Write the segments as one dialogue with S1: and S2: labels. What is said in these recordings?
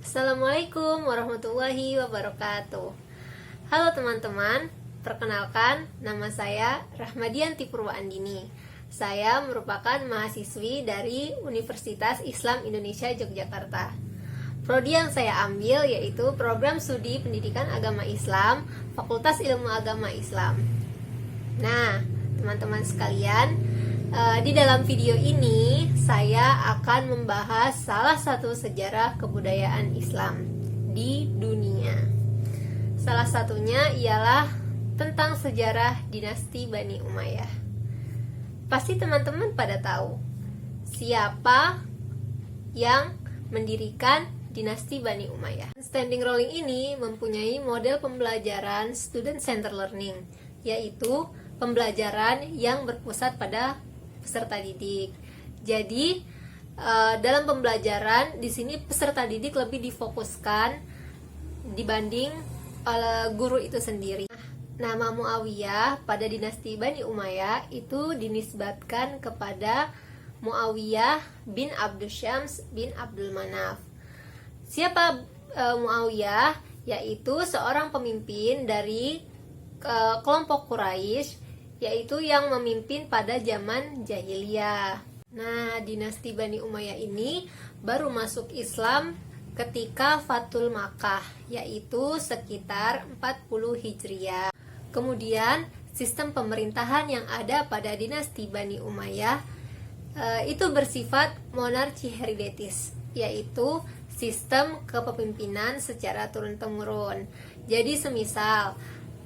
S1: Assalamualaikum warahmatullahi wabarakatuh. Halo teman-teman, perkenalkan nama saya Rahmadianti Purwaandini. Saya merupakan mahasiswi dari Universitas Islam Indonesia Yogyakarta. Prodi yang saya ambil yaitu Program Studi Pendidikan Agama Islam, Fakultas Ilmu Agama Islam. Nah, teman-teman sekalian, di dalam video ini saya akan membahas salah satu sejarah kebudayaan Islam di dunia. Salah satunya ialah tentang sejarah dinasti Bani Umayyah. Pasti teman-teman pada tahu siapa yang mendirikan dinasti Bani Umayyah. Standing rolling ini mempunyai model pembelajaran student center learning, yaitu pembelajaran yang berpusat pada peserta didik. Jadi dalam pembelajaran di sini peserta didik lebih difokuskan dibanding guru itu sendiri. Nama Muawiyah pada dinasti Bani Umayyah itu dinisbatkan kepada Muawiyah bin Abdul Syams bin Abdul Manaf. Siapa Muawiyah? Yaitu seorang pemimpin dari kelompok Quraisy, yaitu yang memimpin pada zaman jahiliyah. Nah, dinasti Bani Umayyah ini baru masuk Islam ketika Fathul Makkah, yaitu sekitar 40 Hijriah. Kemudian, sistem pemerintahan yang ada pada dinasti Bani Umayyah itu bersifat monarki hereditaris, yaitu sistem kepemimpinan secara turun-temurun. Jadi semisal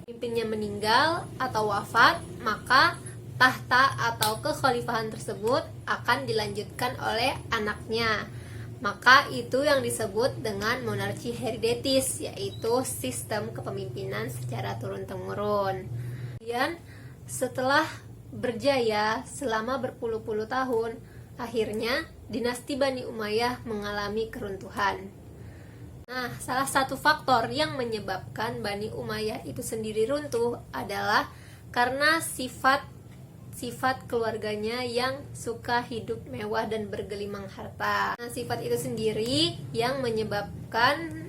S1: pemimpinnya meninggal atau wafat, maka tahta atau kekhalifahan tersebut akan dilanjutkan oleh anaknya. Maka itu yang disebut dengan monarki hereditaris, yaitu sistem kepemimpinan secara turun-temurun. Kemudian setelah berjaya selama berpuluh-puluh tahun, akhirnya dinasti Bani Umayyah mengalami keruntuhan. Nah, salah satu faktor yang menyebabkan Bani Umayyah itu sendiri runtuh adalah karena sifat keluarganya yang suka hidup mewah dan bergelimang harta. Nah, sifat itu sendiri yang menyebabkan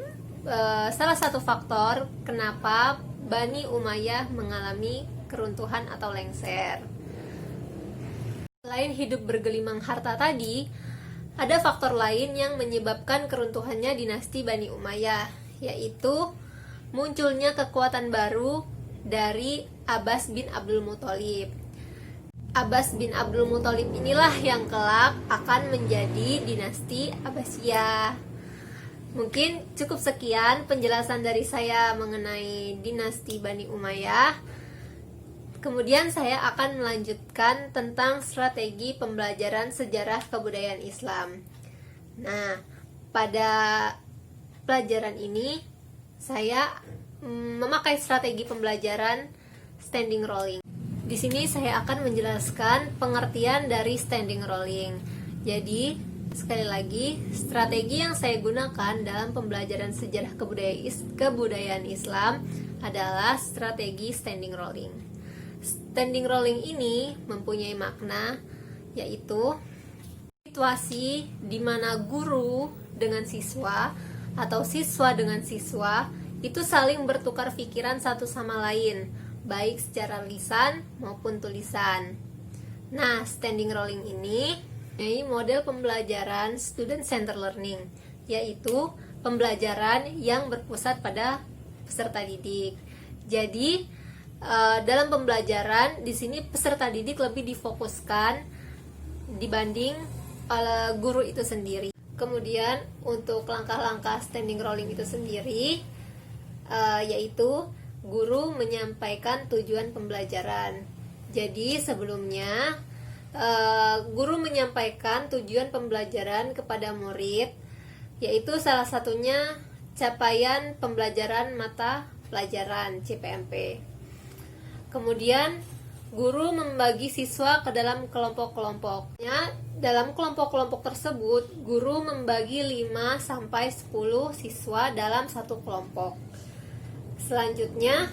S1: salah satu faktor kenapa Bani Umayyah mengalami keruntuhan atau lengser. Selain hidup bergelimang harta tadi, ada faktor lain yang menyebabkan keruntuhannya dinasti Bani Umayyah, yaitu munculnya kekuatan baru dari Abbas bin Abdul Muthalib. Abbas bin Abdul Muthalib inilah yang kelak akan menjadi dinasti Abbasiyah. Mungkin cukup sekian penjelasan dari saya mengenai dinasti Bani Umayyah. Kemudian saya akan melanjutkan tentang strategi pembelajaran sejarah kebudayaan Islam. Nah, pada pelajaran ini saya memakai strategi pembelajaran standing rolling. Di sini saya akan menjelaskan pengertian dari standing rolling. Jadi, sekali lagi, strategi yang saya gunakan dalam pembelajaran sejarah kebudayaan Islam adalah strategi standing rolling. Standing rolling ini mempunyai makna, yaitu situasi di mana guru dengan siswa atau siswa dengan siswa itu saling bertukar pikiran satu sama lain, baik secara lisan maupun tulisan. Nah, standing rolling ini model pembelajaran student center learning, yaitu pembelajaran yang berpusat pada peserta didik. Jadi dalam pembelajaran di sini peserta didik lebih difokuskan dibanding guru itu sendiri. Kemudian untuk langkah-langkah standing rolling itu sendiri yaitu guru menyampaikan tujuan pembelajaran. Jadi sebelumnya guru menyampaikan tujuan pembelajaran kepada murid, yaitu salah satunya capaian pembelajaran mata pelajaran CPMP. Kemudian guru membagi siswa ke dalam kelompok-kelompoknya. Dalam kelompok-kelompok tersebut, guru membagi 5-10 siswa dalam satu kelompok. Selanjutnya,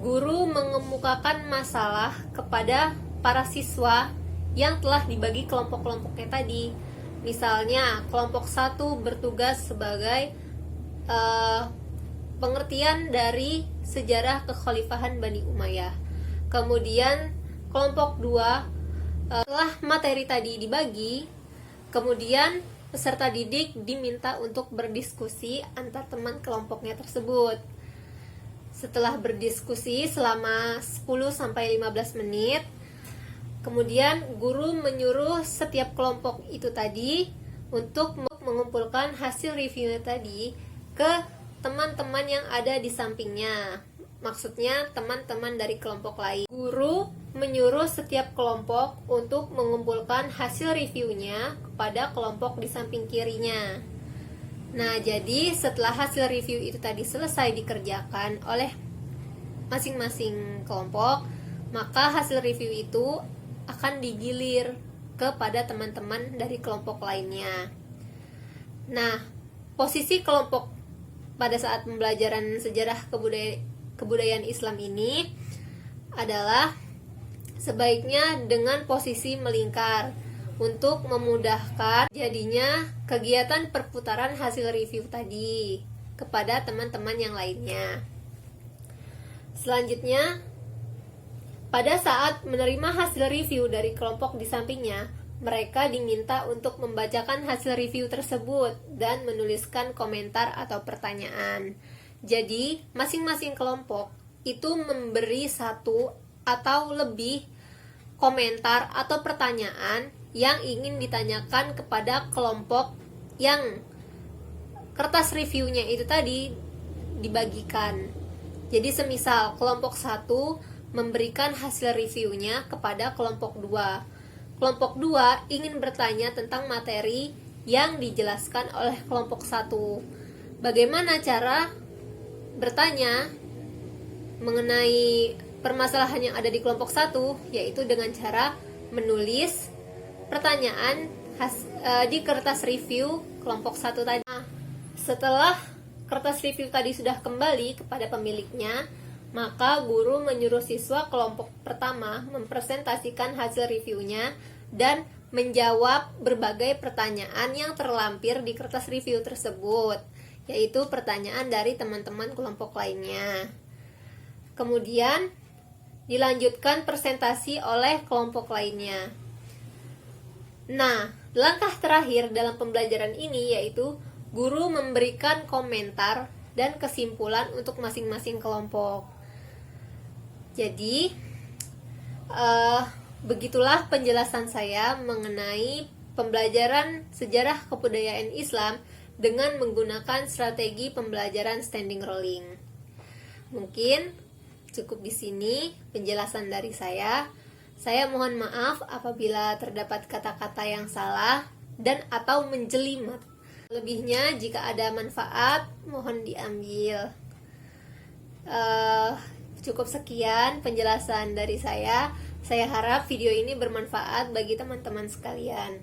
S1: guru mengemukakan masalah kepada para siswa yang telah dibagi kelompok-kelompoknya tadi. Misalnya, kelompok 1 bertugas sebagai uh, pengertian dari sejarah kekhalifahan Bani Umayyah. Kemudian kelompok 2, setelah materi tadi dibagi, kemudian peserta didik diminta untuk berdiskusi antar teman kelompoknya tersebut. Setelah berdiskusi selama 10-15 menit, kemudian guru menyuruh setiap kelompok itu tadi untuk mengumpulkan hasil reviewnya tadi ke teman-teman yang ada di sampingnya. Maksudnya teman-teman dari kelompok lain. Guru menyuruh setiap kelompok untuk mengumpulkan hasil reviewnya kepada kelompok di samping kirinya. Nah, jadi setelah hasil review itu tadi selesai dikerjakan oleh masing-masing kelompok, maka hasil review itu akan digilir kepada teman-teman dari kelompok lainnya. Nah, posisi kelompok pada saat pembelajaran sejarah kebudayaan Islam ini adalah sebaiknya dengan posisi melingkar untuk memudahkan jadinya kegiatan perputaran hasil review tadi kepada teman-teman yang lainnya. Selanjutnya, pada saat menerima hasil review dari kelompok di sampingnya, mereka diminta untuk membacakan hasil review tersebut dan menuliskan komentar atau pertanyaan. Jadi, masing-masing kelompok itu memberi satu atau lebih komentar atau pertanyaan yang ingin ditanyakan kepada kelompok yang kertas reviewnya itu tadi dibagikan. Jadi, semisal kelompok 1 memberikan hasil reviewnya kepada kelompok 2. Kelompok 2 ingin bertanya tentang materi yang dijelaskan oleh kelompok 1. Bagaimana cara bertanya mengenai permasalahan yang ada di kelompok 1, yaitu dengan cara menulis pertanyaan di kertas review kelompok 1 tadi. Setelah kertas review tadi sudah kembali kepada pemiliknya, maka guru menyuruh siswa kelompok pertama mempresentasikan hasil reviewnya dan menjawab berbagai pertanyaan yang terlampir di kertas review tersebut, yaitu pertanyaan dari teman-teman kelompok lainnya. Kemudian dilanjutkan presentasi oleh kelompok lainnya. Nah, langkah terakhir dalam pembelajaran ini yaitu guru memberikan komentar dan kesimpulan untuk masing-masing kelompok. Jadi, begitulah penjelasan saya mengenai pembelajaran sejarah kebudayaan Islam dengan menggunakan strategi pembelajaran standing rolling. Mungkin cukup di sini penjelasan dari saya. Saya mohon maaf apabila terdapat kata-kata yang salah dan atau menjelimet. Lebihnya jika ada manfaat mohon diambil. Cukup sekian penjelasan dari saya. Saya harap video ini bermanfaat bagi teman-teman sekalian.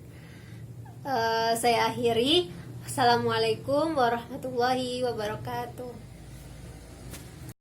S1: Saya akhiri. Assalamualaikum warahmatullahi wabarakatuh.